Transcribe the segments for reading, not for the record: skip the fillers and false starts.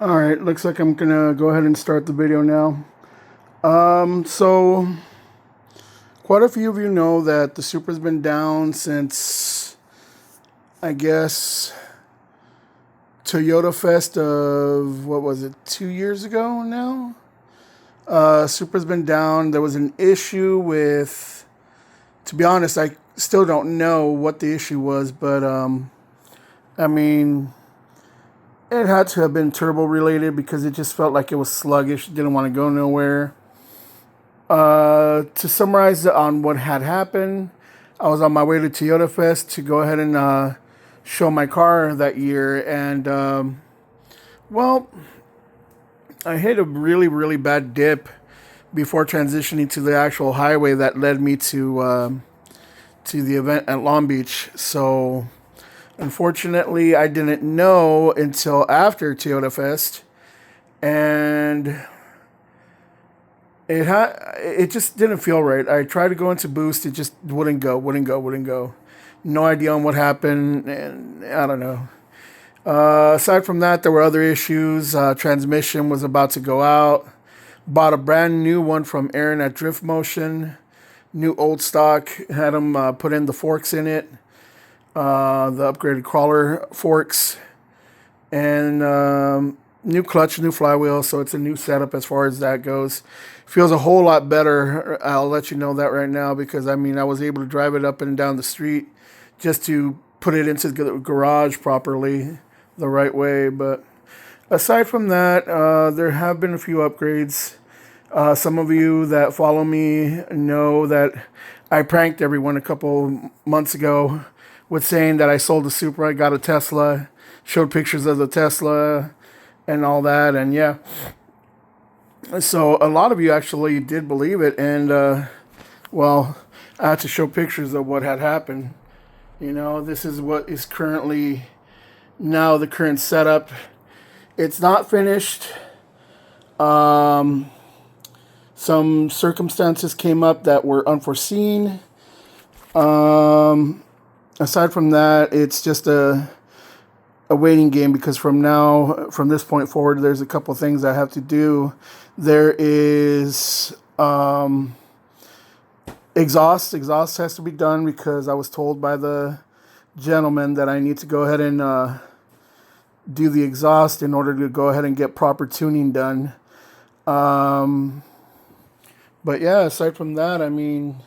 Alright, looks like I'm gonna go ahead and start the video now. So quite a few of you know that the Supra's been down since, I guess, Toyota Fest of, what was it, 2 years ago now? Supra's been down. There was an issue with, to be honest, I still don't know what the issue was, but, I mean, it had to have been turbo related because it just felt like it was sluggish, didn't want to go nowhere. To summarize on what had happened, I was on my way to Toyota Fest to go ahead and show my car that year, and well, I hit a really, really bad dip before transitioning to the actual highway that led me to the event at Long Beach. So unfortunately, I didn't know until after Toyota Fest, and it just didn't feel right. I tried to go into boost, it just wouldn't go. No idea on what happened, and I don't know. Aside from that, there were other issues. Transmission was about to go out. Bought a brand new one from Aaron at Drift Motion. New old stock. Had him put in the forks in it. The upgraded crawler forks. And new clutch, new flywheel. So it's a new setup as far as that goes. Feels a whole lot better. I'll let you know that right now because, I mean, I was able to drive it up and down the street just to put it into the garage properly the right way. But aside from that, there have been a few upgrades. Some of you that follow me know that I pranked everyone a couple months ago with saying that I sold a Supra, I got a Tesla, showed pictures of the Tesla and all that, and yeah. So a lot of you actually did believe it, and well, I had to show pictures of what had happened. You know, this is what is currently now the current setup. It's not finished. Some circumstances came up that were unforeseen. Aside from that, it's just a waiting game because from this point forward, there's a couple things I have to do. There is exhaust. Exhaust has to be done because I was told by the gentleman that I need to go ahead and do the exhaust in order to go ahead and get proper tuning done. But yeah, aside from that, I mean,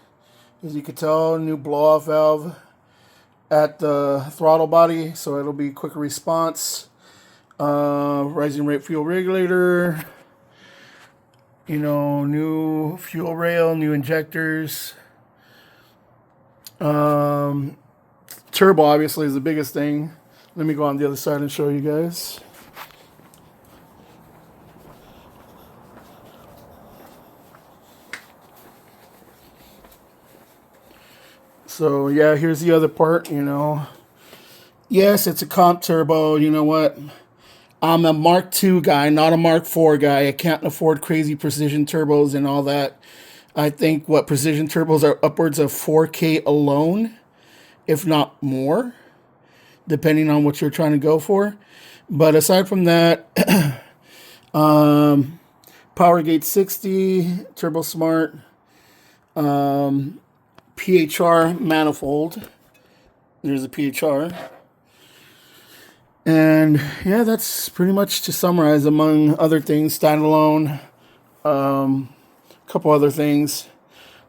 as you can tell, new blow-off valve at the throttle body, so it'll be quicker response. Rising rate fuel regulator. You know, new fuel rail, new injectors. Turbo obviously is the biggest thing. Let me go on the other side and show you guys. So yeah, here's the other part, you know. Yes, it's a comp turbo. You know what? I'm a Mark II guy, not a Mark IV guy. I can't afford crazy precision turbos and all that. I think what precision turbos are upwards of 4K alone, if not more, depending on what you're trying to go for. But aside from that, Powergate 60, Turbo Smart, PHR manifold. There's a PHR. And yeah, that's pretty much to summarize, among other things. Standalone, a couple other things.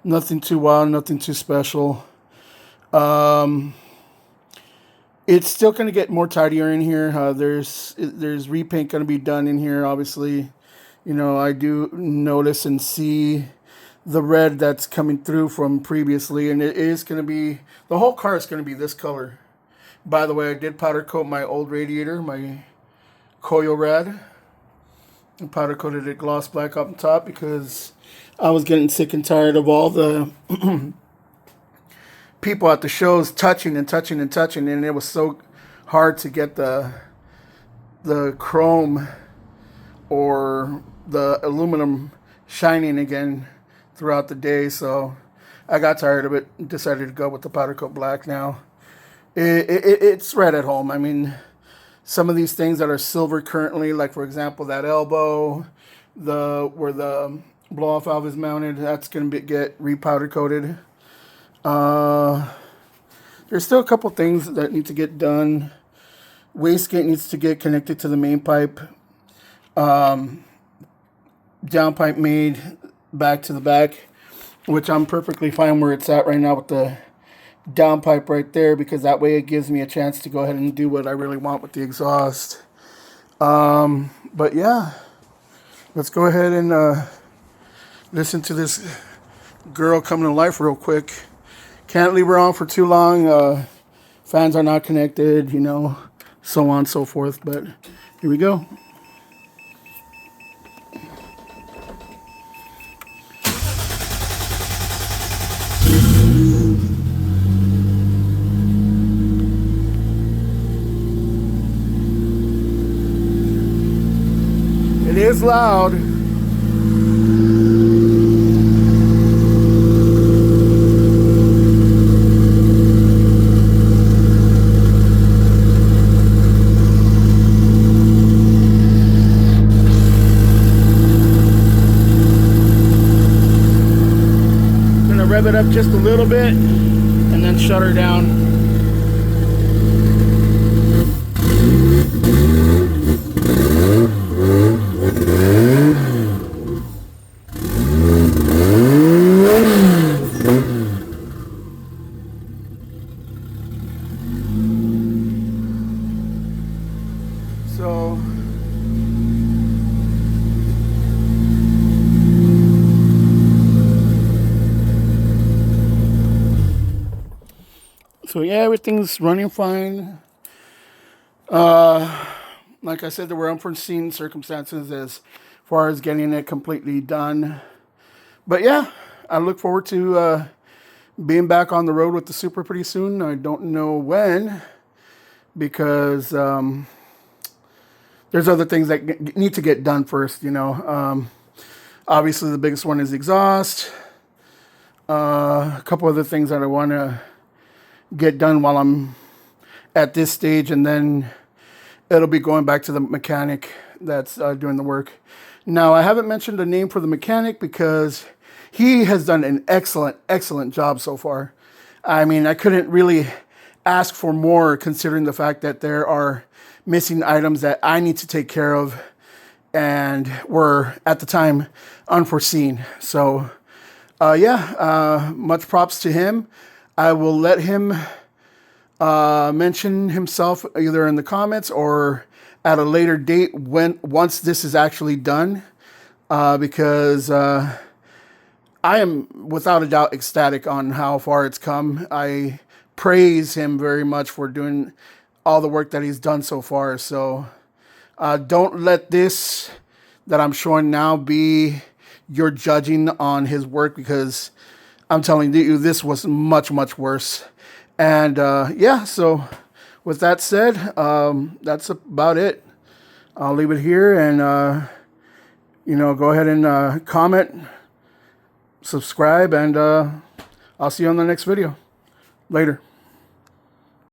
Nothing too wild, nothing too special. It's still going to get more tidier in here. There's repaint going to be done in here, obviously. You know, I do notice and see the red that's coming through from previously, and it is going to be, the whole car is going to be this color. By the way, I did powder coat my old radiator, my Koyo Rad. I powder coated it gloss black up top because I was getting sick and tired of all the people at the shows touching, and it was so hard to get the chrome or the aluminum shining again throughout the day. So I got tired of it and decided to go with the powder coat black now. It's right at home. I mean, some of these things that are silver currently, like for example that elbow, where the blow off valve is mounted, that's going to get repowder coated. There's still a couple things that need to get done. Wastegate needs to get connected to the main pipe. Downpipe made back to the back, which I'm perfectly fine where it's at right now with the downpipe right there, because that way it gives me a chance to go ahead and do what I really want with the exhaust. But yeah, let's go ahead and listen to this girl coming to life real quick. Can't leave her on for too long. Fans are not connected, you know, so on and so forth. But here we go. It is loud. Gonna rev it up just a little bit and then shut her down. So yeah, everything's running fine. Like I said, there were unforeseen circumstances as far as getting it completely done. But yeah, I look forward to being back on the road with the Supra pretty soon. I don't know when, because there's other things that need to get done first, you know. Obviously, the biggest one is exhaust. A couple other things that I want to get done while I'm at this stage, and then it'll be going back to the mechanic that's doing the work. Now, I haven't mentioned a name for the mechanic because he has done an excellent job so far. I mean, I couldn't really ask for more, considering the fact that there are missing items that I need to take care of and were at the time unforeseen. So yeah, much props to him. I will let him mention himself either in the comments or at a later date once this is actually done, because I am without a doubt ecstatic on how far it's come. I praise him very much for doing all the work that he's done so far. So don't let this that I'm showing now be your judging on his work, because I'm telling you, this was much worse. And yeah, so with that said, that's about it. I'll leave it here, and you know, go ahead and comment, subscribe, and I'll see you on the next video. Later.